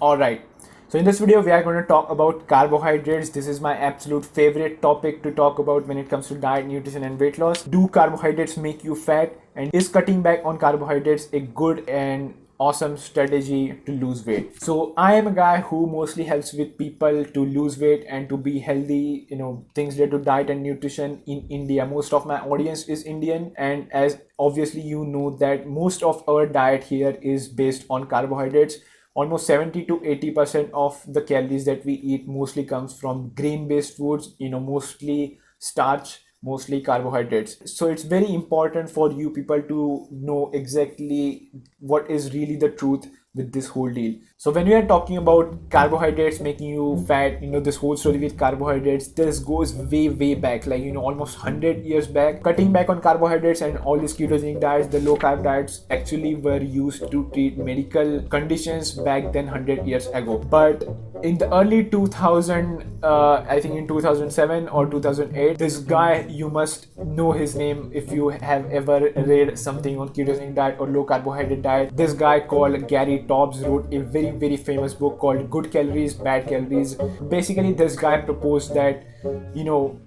Alright, so in this video we are going to talk about carbohydrates. This is my absolute favorite topic to talk about when it comes to diet, nutrition and weight loss. Do carbohydrates make you fat, and is cutting back on carbohydrates a good and awesome strategy to lose weight? So I am a guy who mostly helps with people to lose weight and to be healthy, things related to diet and nutrition in India. Most of my audience is Indian, and as obviously you know that most of our diet here is based on carbohydrates. Almost 70 to 80% of the calories that we eat mostly comes from grain-based foods, mostly starch, mostly carbohydrates. So it's very important for you people to know exactly what is really the truth with this whole deal. So when we are talking about carbohydrates making you fat, this whole story with carbohydrates, this goes way back, like almost 100 years back. Cutting back on carbohydrates and all these ketogenic diets, the low carb diets actually were used to treat medical conditions back then 100 years ago. But in the early 2000, I think in 2007 or 2008, this guy, you must know his name if you have ever read something on ketogenic diet or low carbohydrate diet. This guy called Gary Taubes wrote a very famous book called Good Calories, Bad Calories. Basically, this guy proposed that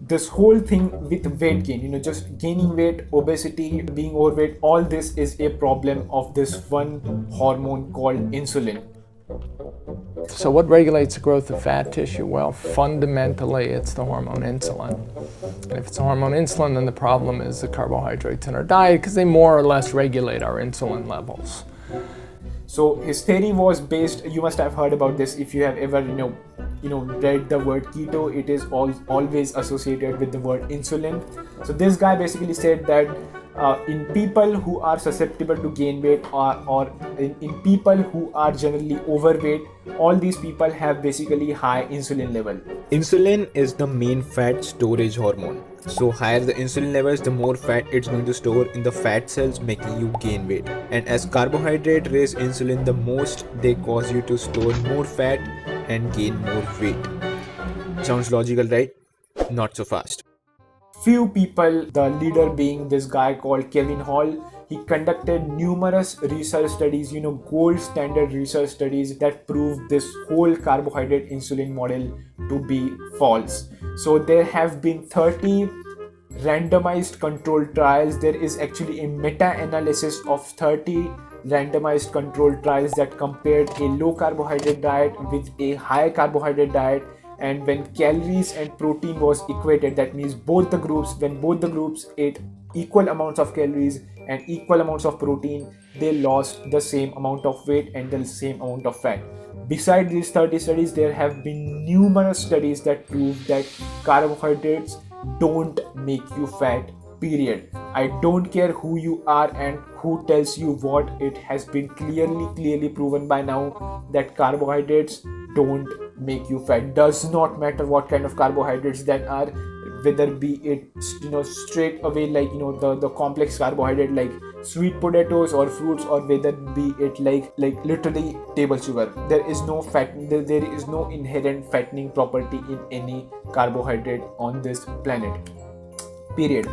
this whole thing with weight gain, just gaining weight, obesity, being overweight, all this is a problem of this one hormone called insulin. So what regulates the growth of fat tissue? Well, fundamentally, it's the hormone insulin. And if it's the hormone insulin, then the problem is the carbohydrates in our diet, because they more or less regulate our insulin levels. So his theory was based, you must have heard about this if you have ever, read the word keto. It is always associated with the word insulin. So this guy basically said that in people who are susceptible to gain weight or in people who are generally overweight, all these people have basically high insulin level. Insulin is the main fat storage hormone. So higher the insulin levels, the more fat it's going to store in the fat cells, making you gain weight. And as carbohydrate raise insulin the most, they cause you to store more fat and gain more weight. Sounds logical, right? Not so fast. Few people, the leader being this guy called Kevin Hall, he conducted numerous research studies, gold standard research studies that proved this whole carbohydrate insulin model to be false. So there have been 30 randomized controlled trials. There is actually a meta-analysis of 30 randomized controlled trials that compared a low carbohydrate diet with a high carbohydrate diet. And when calories and protein was equated, that means when both the groups ate equal amounts of calories and equal amounts of protein, they lost the same amount of weight and the same amount of fat. Besides these 30 studies, there have been numerous studies that prove that carbohydrates don't make you fat, period. I don't care who you are and who tells you what, it has been clearly proven by now that carbohydrates don't make you fat. Does not matter what kind of carbohydrates that are, whether be it straight away like the complex carbohydrate like sweet potatoes or fruits, or whether be it like literally table sugar. There is no fat, there is no inherent fattening property in any carbohydrate on this planet, period.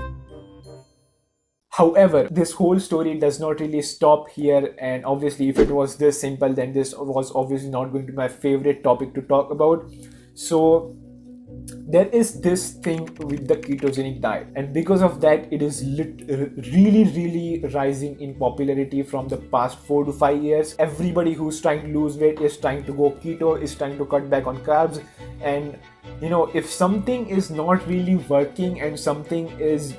However, this whole story does not really stop here, and obviously if it was this simple, then this was obviously not going to be my favorite topic to talk about. So there is this thing with the ketogenic diet, and because of that it is really rising in popularity from the past 4 to 5 years. Everybody who's trying to lose weight is trying to go keto, is trying to cut back on carbs. And if something is not really working and something is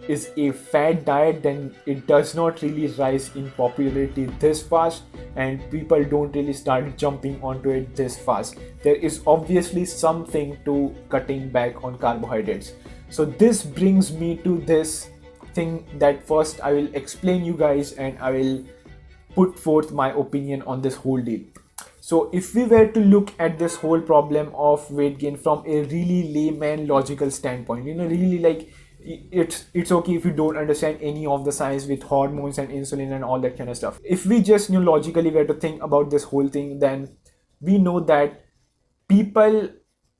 is a fad diet, then it does not really rise in popularity this fast, and people don't really start jumping onto it this fast. There is obviously something to cutting back on carbohydrates. So this brings me to this thing that first I will explain you guys, and I will put forth my opinion on this whole deal. So if we were to look at this whole problem of weight gain from a really layman logical standpoint, really like it's okay if you don't understand any of the science with hormones and insulin and all that kind of stuff. If we just logically were to think about this whole thing, then we know that people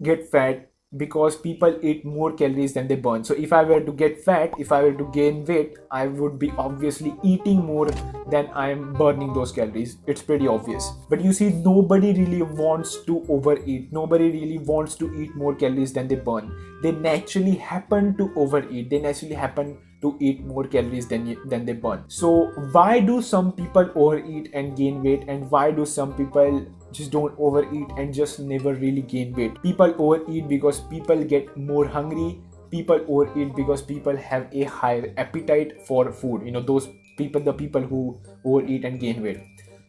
get fat because people eat more calories than they burn. So if I were to get fat, if I were to gain weight, I would be obviously eating more than I am burning those calories. It's pretty obvious. But you see, nobody really wants to overeat. Nobody really wants to eat more calories than they burn. They naturally happen to overeat. They naturally happen to eat more calories than they burn. So why do some people overeat and gain weight, and why do some people just don't overeat and just never really gain weight? People overeat because people get more hungry. People overeat because people have a higher appetite for food. Those people, the people who overeat and gain weight.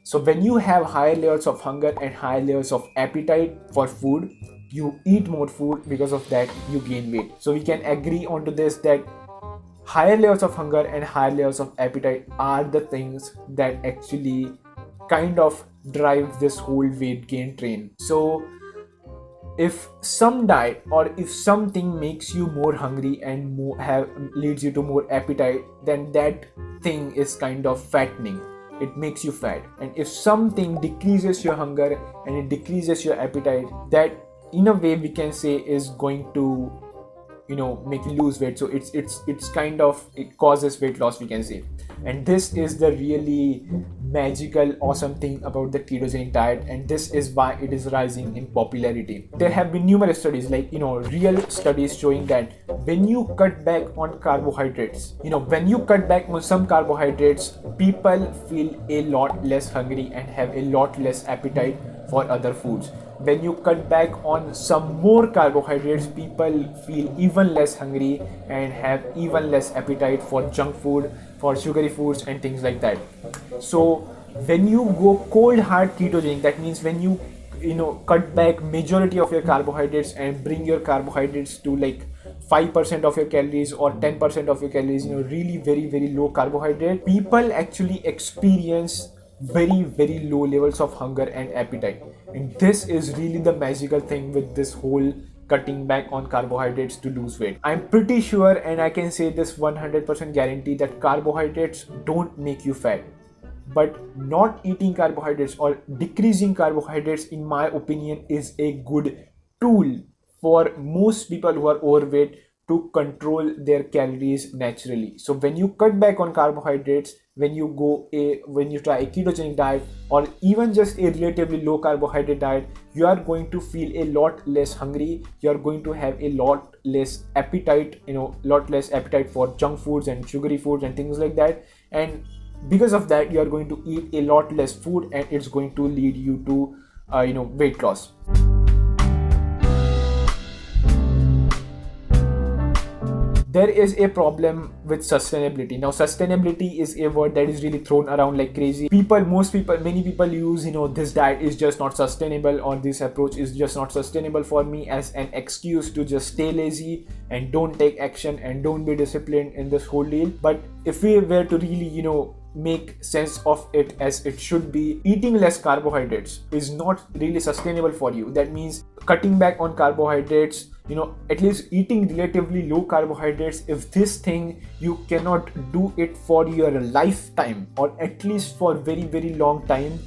So when you have higher layers of hunger and higher layers of appetite for food, you eat more food. Because of that, you gain weight. So we can agree onto this, that higher layers of hunger and higher layers of appetite are the things that actually kind of drive this whole weight gain train. So if some diet or if something makes you more hungry and leads you to more appetite, then that thing is kind of fattening. It makes you fat. And if something decreases your hunger and it decreases your appetite, that in a way we can say is going to make you lose weight. So it's kind of, it causes weight loss, we can say. And this is the really magical, awesome thing about the ketogenic diet, and this is why it is rising in popularity. There have been numerous studies, like real studies showing that when you cut back on carbohydrates, when you cut back on some carbohydrates, people feel a lot less hungry and have a lot less appetite for other foods. When you cut back on some more carbohydrates, people feel even less hungry and have even less appetite for junk food, for sugary foods and things like that. So when you go cold hard ketogenic, that means when you cut back majority of your carbohydrates and bring your carbohydrates to like 5% of your calories or 10% of your calories, really very, very low carbohydrate, people actually experience very, very low levels of hunger and appetite. And this is really the magical thing with this whole cutting back on carbohydrates to lose weight. I'm pretty sure, and I can say this 100% guarantee, that carbohydrates don't make you fat. But not eating carbohydrates or decreasing carbohydrates, in my opinion, is a good tool for most people who are overweight to control their calories naturally. So when you cut back on carbohydrates, when you try a ketogenic diet or even just a relatively low carbohydrate diet, you are going to feel a lot less hungry. You are going to have a lot less appetite, lot less appetite for junk foods and sugary foods and things like that. And because of that, you are going to eat a lot less food, and it's going to lead you to weight loss. There is a problem with sustainability. Now, sustainability is a word that is really thrown around like crazy. Many people use, this diet is just not sustainable, or this approach is just not sustainable for me, as an excuse to just stay lazy and don't take action and don't be disciplined in this whole deal. But if we were to really, make sense of it as it should be, eating less carbohydrates is not really sustainable for you. That means cutting back on carbohydrates, at least eating relatively low carbohydrates. If this thing you cannot do it for your lifetime, or at least for very, very long time,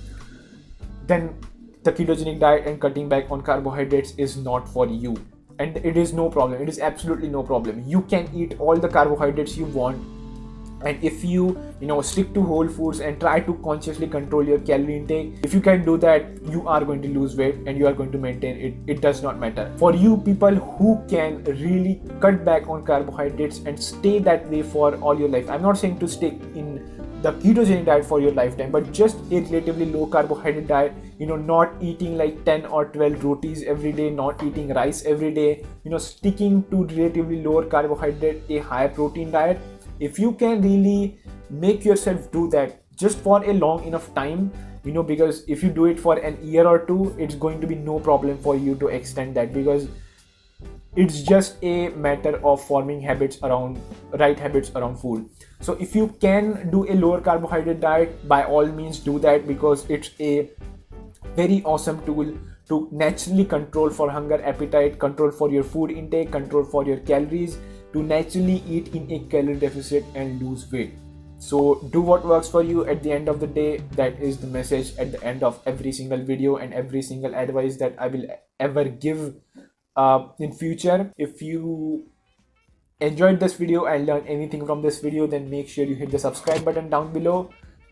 then the ketogenic diet and cutting back on carbohydrates is not for you. And it is no problem. It is absolutely no problem. You can eat all the carbohydrates you want. And if you stick to whole foods and try to consciously control your calorie intake, if you can do that, you are going to lose weight and you are going to maintain it. It does not matter. For you people who can really cut back on carbohydrates and stay that way for all your life, I'm not saying to stick in the ketogenic diet for your lifetime, but just a relatively low carbohydrate diet, not eating like 10 or 12 rotis every day, not eating rice every day, sticking to relatively lower carbohydrate, a higher protein diet. If you can really make yourself do that just for a long enough time, because if you do it for an year or two, it's going to be no problem for you to extend that, because it's just a matter of forming right habits around food. So if you can do a lower carbohydrate diet, by all means do that, because it's a very awesome tool to naturally control for hunger, appetite, control for your food intake, control for your calories, to naturally eat in a calorie deficit and lose weight. So do what works for you. At the end of the day, that is the message at the end of every single video and every single advice that I will ever give in future. If you enjoyed this video and learned anything from this video, then make sure you hit the subscribe button down below.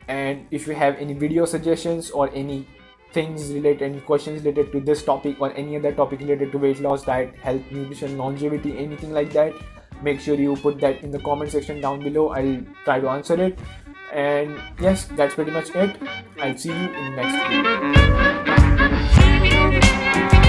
And if you have any video suggestions or any things related, any questions related to this topic or any other topic related to weight loss, diet, health, nutrition, longevity, anything like that, make sure you put that in the comment section down below. I'll try to answer it. And yes, that's pretty much it. I'll see you in the next video.